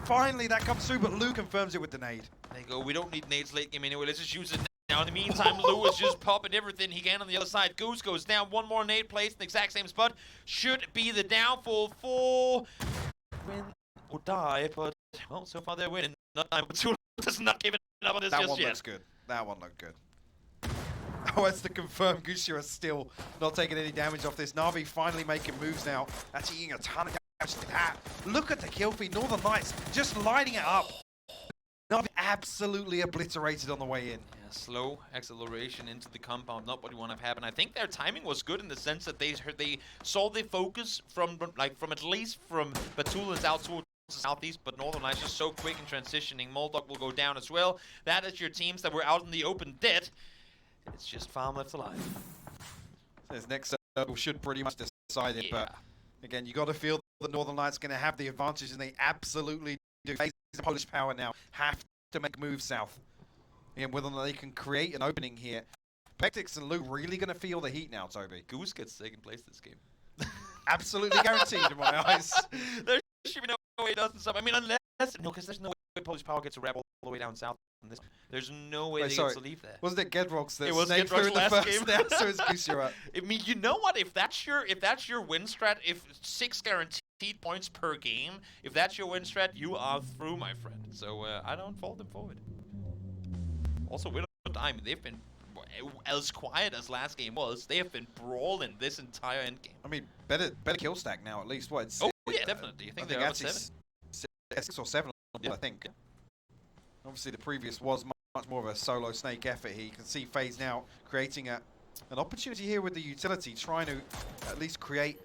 Finally that comes through, but Lou confirms it with the nade. There you go. We don't need nades late game anyway. Let's just use it now. In the meantime, Lou is just popping everything he can on the other side. Goose goes down. One more nade placed in the exact same spot. Should be the downfall for Win or Die, but well, so far they're winning. Not time, but Tulens does not give it up on this just yet. That one looks good. That one looked good. Oh, it's the confirmed Gushira still not taking any damage off this. Na'Vi finally making moves now. Actually eating a ton of damage to that. Look at the kill feed. Northern Lights just lighting it up. Na'Vi absolutely obliterated on the way in. Yeah, slow acceleration into the compound, not what you want to have happen. I think their timing was good in the sense that they saw the focus from at least from Batulans out towards the southeast, but Northern Lights just so quick in transitioning. Moldog will go down as well. That is your teams that were out in the open dead. It's just Farm left alive. This next circle should pretty much decide it, but again, you got to feel that Northern Lights going to have the advantage, and they absolutely do. Face the Polish power now, have to make moves south. And whether or not they can create an opening here. Pectix and Lou really going to feel the heat now, Toby. Goose gets second place this game. Absolutely guaranteed in my eyes. There should be no way it doesn't stop. I mean, unless because there's no way Polish power gets a rebel all the way down south. This, there's no way they get to leave there. Wasn't it Gedrox that it was snaked through in the first game? So it's Gushira. I mean, you know what? If that's your win strat, if 6 guaranteed points per game, if that's your win strat, you are through, my friend. So I don't fault them for it. Also, Win or Die, they've been as quiet as last game was. They have been brawling this entire end game. I mean, better kill stack now at least. What? Yeah, definitely. I think they're actually 7. 6 or 7. Yeah. I think. Yeah. Obviously, the previous was much more of a solo snake effort here. You can see FaZe now creating an opportunity here with the utility, trying to at least create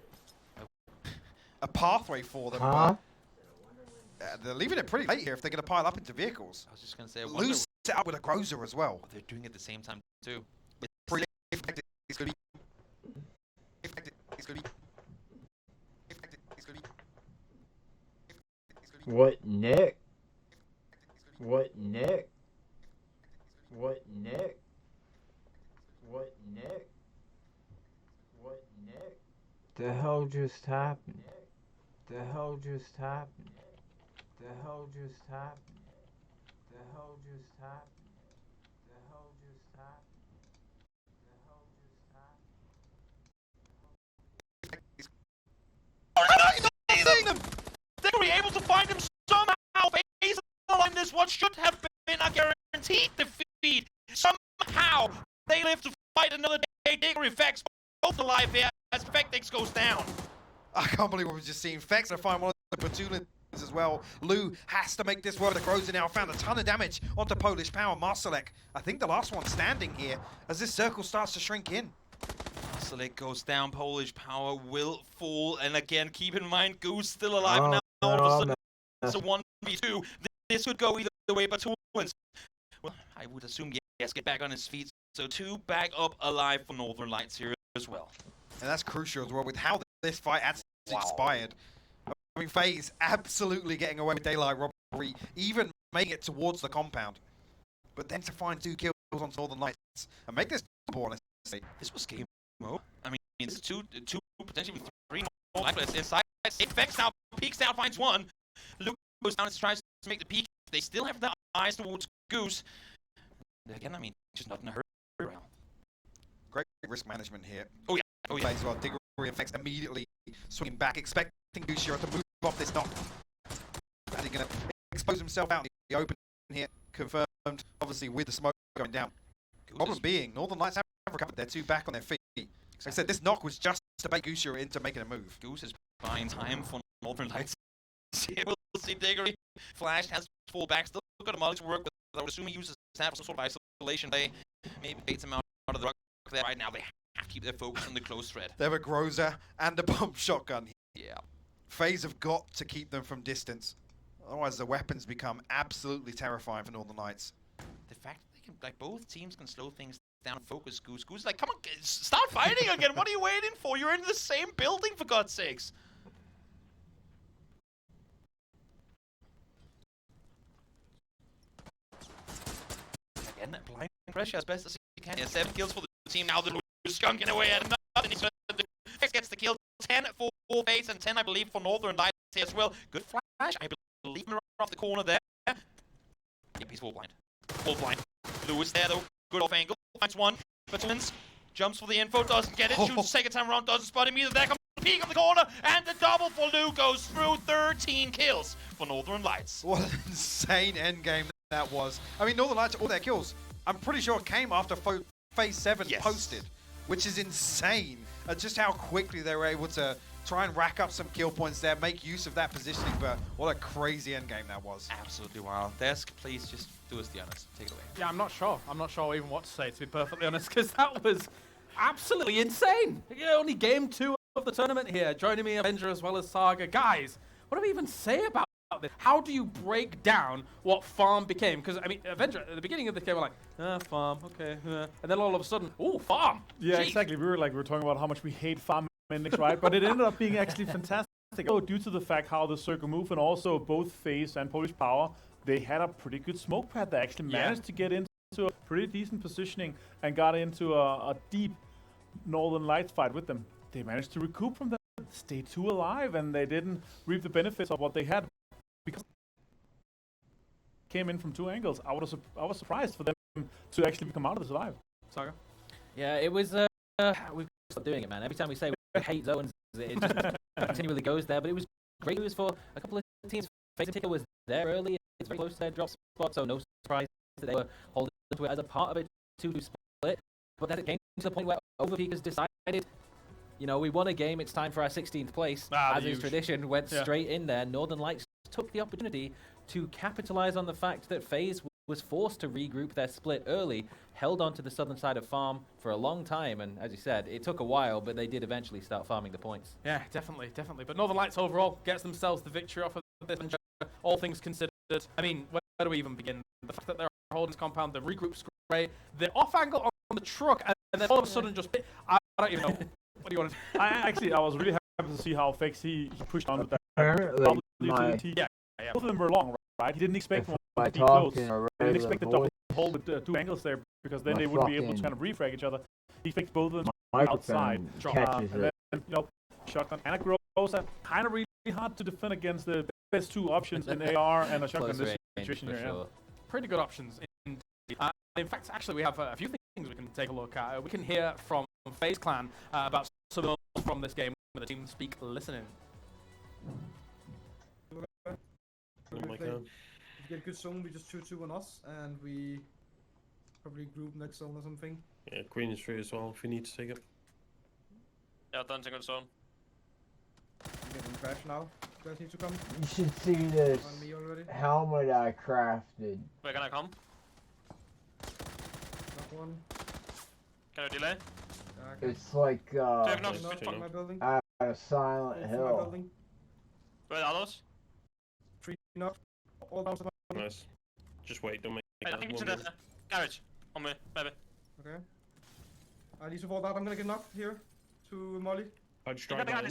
a pathway for them. But they're leaving it pretty late here if they're going to pile up into vehicles. I was just going to say, Loose set up with a Grozer as well. They're doing it at the same time, too. What Nick? What Nick? What Nick? What Nick? What Nick? The hell just happened? The hell just happened? The hell just happened? The hell just happened? The hell just happened? The hell just happened? They were able to find him somehow. FaZe on this what should have been a guaranteed defeat. Somehow they live to fight another day. Digger effects both alive here as Fectix goes down. I can't believe what we've just seen. Fex to find one of the Batulans as well. Lou has to make this work. The Grozer now found a ton of damage onto Polish power. Marsalek, I think the last one standing here as this circle starts to shrink in. Marsalek goes down. Polish power will fall. And again, keep in mind, Goose still alive now. All of a sudden, it's a 1v2. This could go either way, but Tulens, well, I would assume, yes, get back on his feet. So 2 back up alive for Northern Lights here as well. And that's crucial as well with how this fight has inspired. I mean, FaZe absolutely getting away with daylight robbery, even making it towards the compound. But then to find 2 kills on Northern Lights and make this ball, this was game over. I mean, this is two potentially 3 more lifeless inside. Infects now, peeks down, finds 1. Luke goes down and tries to make the peek. They still have their eyes towards Goose. Again, I mean, just not in a hurry around. Great risk management here. Oh yeah. Oh yeah. As well. Diggory effects immediately swinging back, expecting Gushira to move off this knock. And he's going to expose himself out in the open here. Confirmed, obviously, with the smoke going down. Problem being, Northern Lights have recovered. They're 2 back on their feet. Like I said, this knock was just to bait Goose into making a move. Goose is buying time for Northern Lights. We'll see Diggory. Flash has full back. Still got a Molly to work with. I would assume he uses snap for some sort of isolation play. Maybe baits him out of the rock there. Right now, they have to keep their focus on the close thread. They have a Groza and a bomb shotgun. Yeah. FaZe have got to keep them from distance. Otherwise, the weapons become absolutely terrifying for Northern Lights. The fact that they can, like, both teams can slow things down and focus Goose. Goose is like, come on, start fighting again. What are you waiting for? You're in the same building, for God's sakes. Again, blind pressure as best as he can. Yeah, 7 kills for the team now. They're skunking away at nothing. FaZe gets the kill. 10 for FaZe and 10, I believe, for Northern Lights here as well. Good flash. I believe him off the corner there. Yep, he's full blind. Full blind. Lewis there, though. Good off angle. Finds one. Twins. Jumps for the info. Doesn't get it. Shoots second time around. Doesn't spot him either. There comes the peek on the corner. And the double for Lou goes through. 13 kills for Northern Lights. What an insane endgame that was. I mean, Northern Lights, all their kills, I'm pretty sure came after Phase 7 posted, which is insane. Just how quickly they were able to try and rack up some kill points there, make use of that positioning, but what a crazy endgame that was. Absolutely wild. Desk, please just do us the honors. Take it away. Yeah, I'm not sure. I'm not sure even what to say, to be perfectly honest, because that was absolutely insane. Yeah, only game 2 of the tournament here. Joining me, Avenger as well as Saga. Guys, what do we even say about this? How do you break down what Farm became? Because, I mean, Avenger, at the beginning of the game, we're like, Farm, okay. And then all of a sudden, ooh, Farm. Yeah, Jeez. exactly. We were talking about how much we hate Farm Index, right? But it ended up being actually fantastic. Due to the fact how the circle moved, and also both FaZe and Polish Power, they had a pretty good smoke pad. They actually managed to get into a pretty decent positioning and got into a deep Northern Lights fight with them. They managed to recoup from that, stay 2 alive, and they didn't reap the benefits of what they had because came in from 2 angles. I was surprised for them to actually come out of this alive. Saga? Yeah, it was. We've stopped doing it, man. Every time we say we hate zones, it just continually goes there. But it was great news for a couple of teams. FaZe in particular was there early. It's very close to their drop spot, so no surprise that they were holding to it as a part of a 2-2 split. But then it came to the point where Overpeakers decided, you know, we won a game, it's time for our 16th place. As is tradition, went straight in there. Northern Lights took the opportunity to capitalize on the fact that FaZe was forced to regroup their split early, held on to the southern side of Farm for a long time, and as you said, it took a while, but they did eventually start farming the points. Yeah, definitely. But Northern Lights overall gets themselves the victory off of this, all things considered. I mean, where do we even begin? The fact that they're holding this compound, the regroup's great, the off angle on the truck, and then all of a sudden just, I don't even know. What do you want to I was really happy to see how FaZe he pushed on with that. Apparently, both of them were long, right? He didn't expect one to be talking close. He didn't expect the double hold with 2 angles there, because then they wouldn't be able to kind of refrag each other. He expected both of them outside. Catches and then, shotgun and a Groza. Kind of really hard to defend against the best 2 options in AR and a shotgun in this situation here. Sure. Pretty good options. In fact, actually, we have a few things we can take a look at. We can hear from FaZe Clan about some of those from this game when the team speak listening. If we get a good zone, we just 2-2 on us, and we probably group next zone or something. Yeah, Queen is free as well if you need to take it. Yeah, don't take on zone. I'm getting crash now. You guys need to come. You should see this On me already. helmet I crafted. Wait, can I come? Knock one. Can I delay? It's like Take knock, Knock my building. at a silent All from my hill. building. Where are those? 3 knock. All down to my Nice. Just wait, don't make I think it's in the garage. On me, maybe. Okay. I need to fall out. I'm gonna get knocked here to Molly. I just drive by in.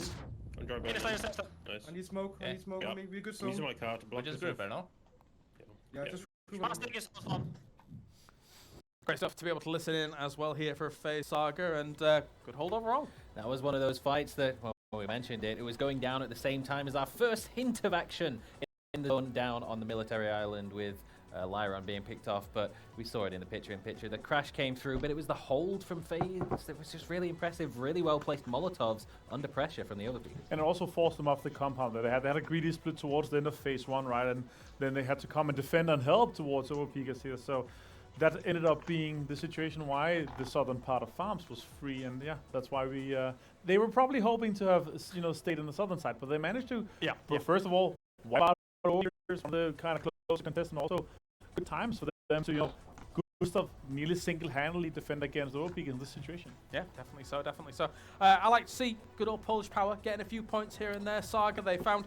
I'm driving by in. Nice. I need smoke. I need smoke. Maybe a good I'm zone. using my car to block this. Yeah, just. Great stuff to be able to listen in as well here for FaZe Saga, and good hold overall. That was one of those fights that, well, we mentioned it, it was going down at the same time as our first hint of action in the zone down on the military island with Lyron being picked off, but we saw it in the picture-in-picture. The crash came through, but it was the hold from FaZe that was just really impressive, really well-placed Molotovs under pressure from the other people. And it also forced them off the compound. They had a greedy split towards the end of phase 1, right? And then they had to come and defend and help towards Overpeakers here. So that ended up being the situation why the southern part of farms was free, and yeah, that's why we. They were probably hoping to have stayed on the southern side, but they managed to. Yeah. But first of all, wipe out warriors from the kind of close contest, and also good times for them to Gustav nearly single-handedly defend against Overpeak in this situation. Yeah, definitely so, definitely so. I like to see good old Polish power getting a few points here and there. Saga, they found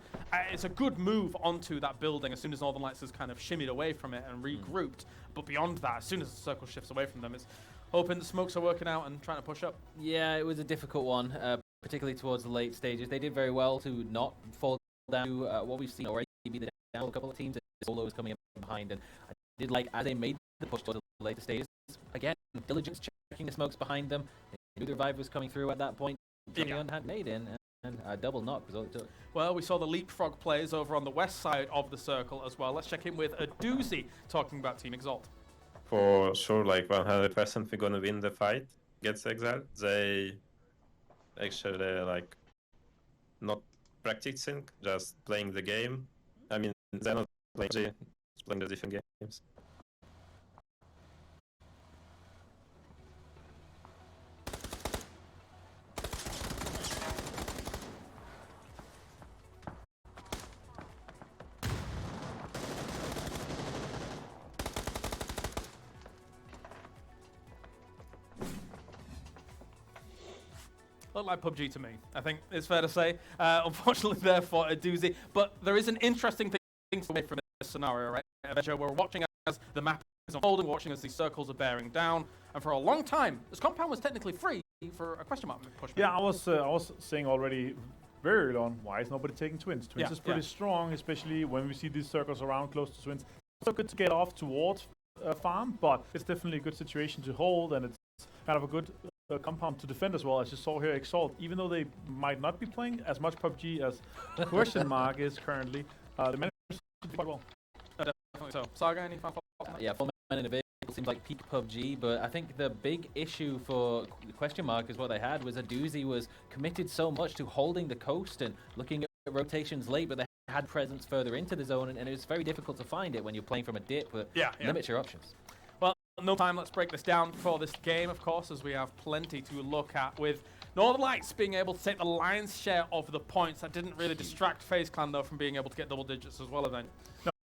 it's a good move onto that building as soon as Northern Lights has kind of shimmied away from it and regrouped. But beyond that, as soon as the circle shifts away from them, it's hoping the smokes are working out and trying to push up. Yeah, it was a difficult one, particularly towards the late stages. They did very well to not fall down to what we've seen already be the down a couple of teams. Solo was coming up behind, and I did like as they made the push towards the later stages. Again, diligence checking the smokes behind them. They knew the revive was coming through at that point. John had made in, and a double knock was all it took. Well, we saw the leapfrog players over on the west side of the circle as well. Let's check in with a doozy talking about Team Exalt. For sure, like 100% we're gonna win the fight against Exalt. They actually like not practicing, just playing the game. I mean, they're not playing the different games. Look like PUBG to me, I think it's fair to say. Unfortunately, therefore, a doozy. But there is an interesting thing away from this scenario, right? We're watching as the map is unfolding, watching as these circles are bearing down. And for a long time, this compound was technically free for a question mark push. Yeah, I was saying already very early on, why is nobody taking Twins? Twins is pretty strong, especially when we see these circles around close to Twins. It's so good to get off towards farm, but it's definitely a good situation to hold, and it's kind of a good compound to defend as well. As you saw here, Exalt, even though they might not be playing as much PUBG as question mark is currently, they managed to do quite well. Definitely so. Saga, any final thoughts? Yeah, 4 men in a vehicle seems like peak PUBG, but I think the big issue for the question mark is what they had was a doozy was committed so much to holding the coast and looking at rotations late, but they had presence further into the zone, and it was very difficult to find it when you're playing from a dip, but limits your options. Well, no time, let's break this down for this game, of course, as we have plenty to look at, with Northern Lights being able to take the lion's share of the points. That didn't really distract FaZe Clan, though, from being able to get double digits as well, then.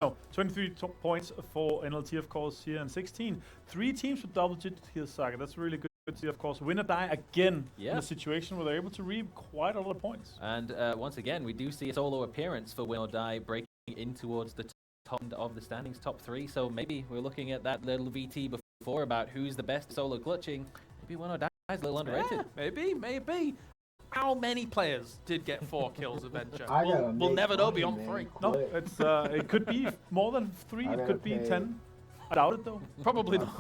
No, 23 points for NLT, of course, here, and 16. 3 teams with double digits here, Saga. That's really good to see, of course. Win or die again in a situation where they're able to reap quite a lot of points. And once again, we do see a solo appearance for Win or Die breaking in towards the top end of the standings, top 3. So maybe we're looking at that little VT before about who's the best solo clutching. Maybe Win or Die is a little underrated. Maybe. How many players did get 4 kills Adventure? We'll never know beyond 3. No, it's it could be more than 3. It could be 10. I doubt it, though. Probably not.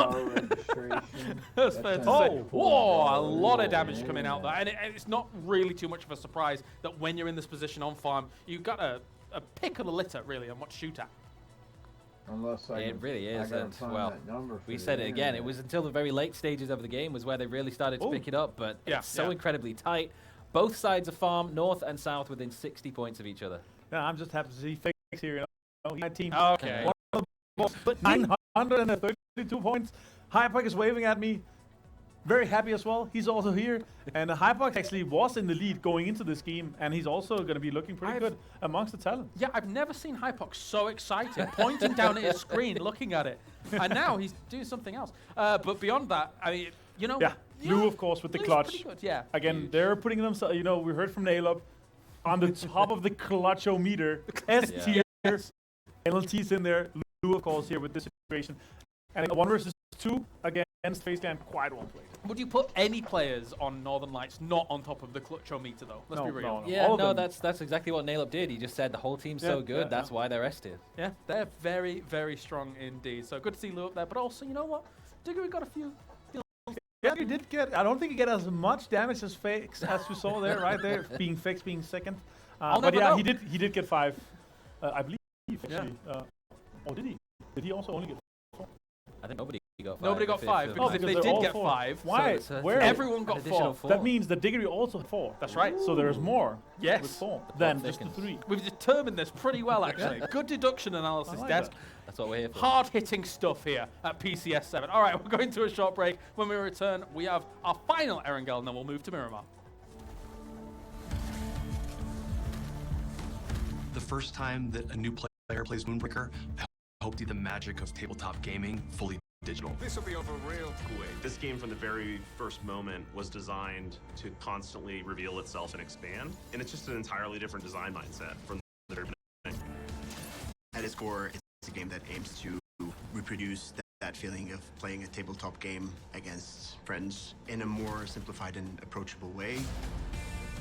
That's fair to say. Whoa, a lot of damage coming out there. And it's not really too much of a surprise that when you're in this position on farm, you've got a pick of the litter, really, on what to shoot at. Unless it really is, and well, we said it again. It was until the very late stages of the game was where they really started to pick it up, but it's so incredibly tight. Both sides of farm, north and south, within 60 points of each other. Yeah, I'm just happy to see FaZe here. You know, my team. Okay. But 932 points. Hypoc is waving at me. Very happy as well. He's also here. And Hypoc actually was in the lead going into this game, and he's also going to be looking pretty good amongst the talent. Yeah, I've never seen Hypoc so excited, pointing down at his screen, looking at it. And now he's doing something else. But beyond that, I mean, you know. Yeah, Lou, of course, with the clutch. Pretty good, yeah. Again, they're putting themselves, you know, we heard from Naval on the top of the clutch-o-meter. S tier. NLT's in there. Lou, of course, here with this situation. And 1 versus 2 against FaZe Clan, quite well played. Would you put any players on Northern Lights not on top of the clutch-o-meter, though? Let's be real. No. Yeah, no, that's exactly what Naileup did. He just said the whole team's so good, that's why they're S tier. Yeah, they're very, very strong indeed. So good to see Lou up there. But also, you know what? Diggory got a few. Yeah, he did get. I don't think he got as much damage as Fakes as we saw there, right there, being Fakes being second. But yeah, he did get 5, I believe. Actually. Oh, did he? Did he also only get 4? I think nobody got 5. Nobody got 5 because if they they're did all get 4. 5, Why? So it's Where? everyone got an additional 4. That means the Diggory also had 4. That's right. So there's more. Yes. With 4 than just the thickens. 3. We've determined this pretty well, actually. Good deduction analysis, I like Desk. that. That's what we're here for. Hard-hitting stuff here at PCS 7. All right, we're going to a short break. When we return, we have our final Erangel, and then we'll move to Miramar. The first time that a new player plays Moonbreaker, I hope to see the magic of tabletop gaming fully digital. This will be over real quick. This game from the very first moment was designed to constantly reveal itself and expand, and it's just an entirely different design mindset from the very beginning. At its core, it's a game that aims to reproduce that feeling of playing a tabletop game against friends in a more simplified and approachable way.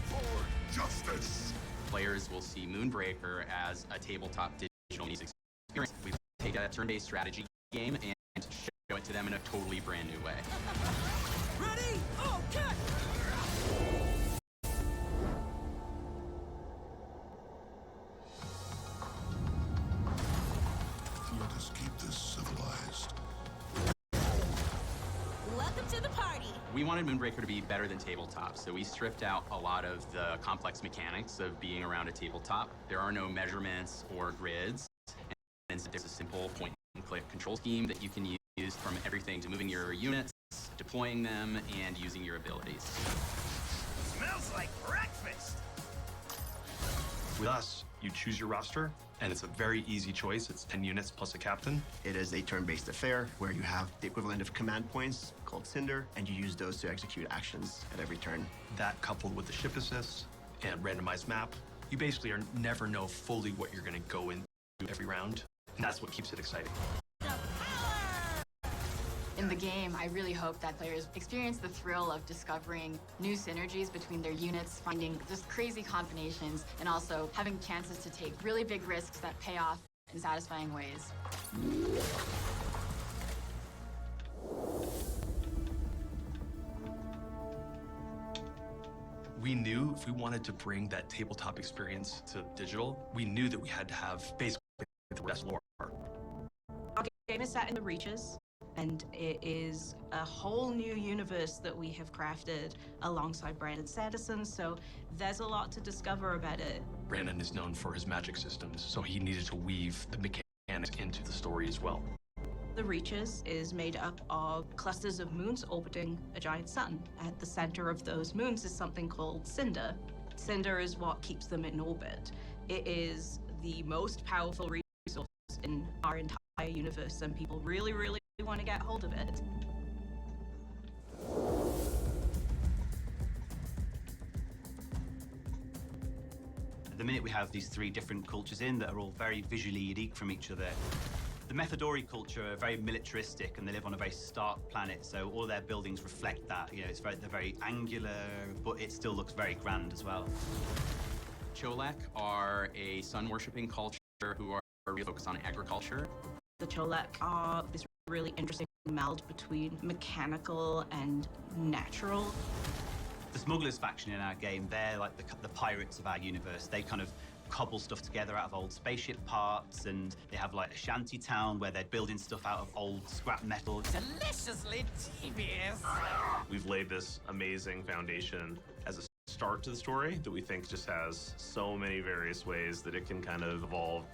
For justice! Players will see Moonbreaker as a tabletop digital music experience. We take a turn-based strategy game and show it to them in a totally brand new way. Ready? Okay! Let us keep this civilized. Welcome to the party! We wanted Moonbreaker to be better than tabletop, so we stripped out a lot of the complex mechanics of being around a tabletop. There are no measurements or grids, and there's a simple point-and-click control scheme that you can use from everything to moving your units, deploying them, and using your abilities. Smells like breakfast! With us, you choose your roster, and it's a very easy choice. It's 10 units plus a captain. It is a turn-based affair where you have the equivalent of command points called Cinder, and you use those to execute actions at every turn. That coupled with the ship assist and randomized map, you basically never know fully what you're going to go into every round, and that's what keeps it exciting. In the game, I really hope that players experience the thrill of discovering new synergies between their units, finding just crazy combinations, and also having chances to take really big risks that pay off in satisfying ways. We knew if we wanted to bring that tabletop experience to digital, we knew that we had to have basically the best lore. Our game is set in the Reaches, and it is a whole new universe that we have crafted alongside Brandon Sanderson, so there's a lot to discover about it. Brandon is known for his magic systems, so he needed to weave the mechanics into the story as well. The Reaches is made up of clusters of moons orbiting a giant sun. At the center of those moons is something called Cinder. Cinder is what keeps them in orbit. It is the most powerful resource in our entire universe, and people really, really want to get hold of it. At the minute we have these 3 different cultures in that are all very visually unique from each other. The Methodori culture are very militaristic and they live on a very stark planet, so all their buildings reflect that. You know, they're very angular, but it still looks very grand as well. Cholek are a sun-worshipping culture who are really focused on agriculture. The Cholek are this really interesting meld between mechanical and natural. The Smugglers faction in our game, they're like the pirates of our universe. They kind of cobble stuff together out of old spaceship parts, and they have like a shanty town where they're building stuff out of old scrap metal. Deliciously devious! We've laid this amazing foundation as a start to the story that we think just has so many various ways that it can kind of evolve.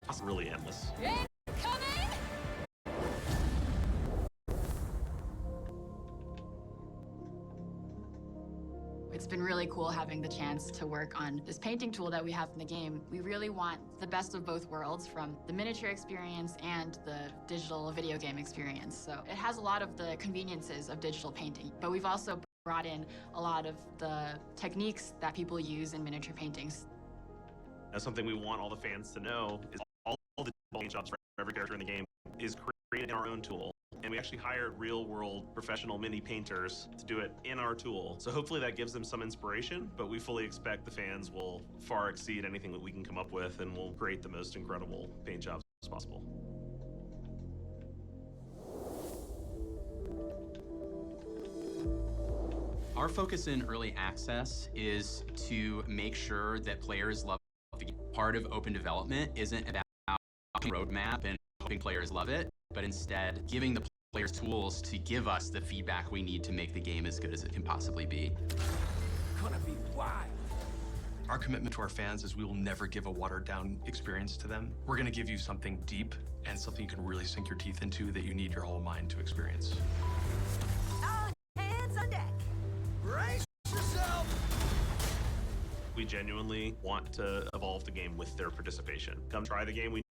It's really endless. It's been really cool having the chance to work on this painting tool that we have in the game. We really want the best of both worlds, from the miniature experience and the digital video game experience. So it has a lot of the conveniences of digital painting, but we've also brought in a lot of the techniques that people use in miniature paintings. That's something we want all the fans to know is all the paint jobs for every character in the game is created in our own tool. And we actually hired real-world professional mini painters to do it in our tool. So hopefully that gives them some inspiration, but we fully expect the fans will far exceed anything that we can come up with, and we'll create the most incredible paint jobs as possible. Our focus in early access is to make sure that players love the game. Part of open development isn't about a roadmap and hoping players love it, but instead giving the players tools to give us the feedback we need to make the game as good as it can possibly be. Gonna be wild. Our commitment to our fans is we will never give a watered-down experience to them. We're going to give you something deep and something you can really sink your teeth into that you need your whole mind to experience. All hands on deck. Brace yourself. We genuinely want to evolve the game with their participation. Come try the game. We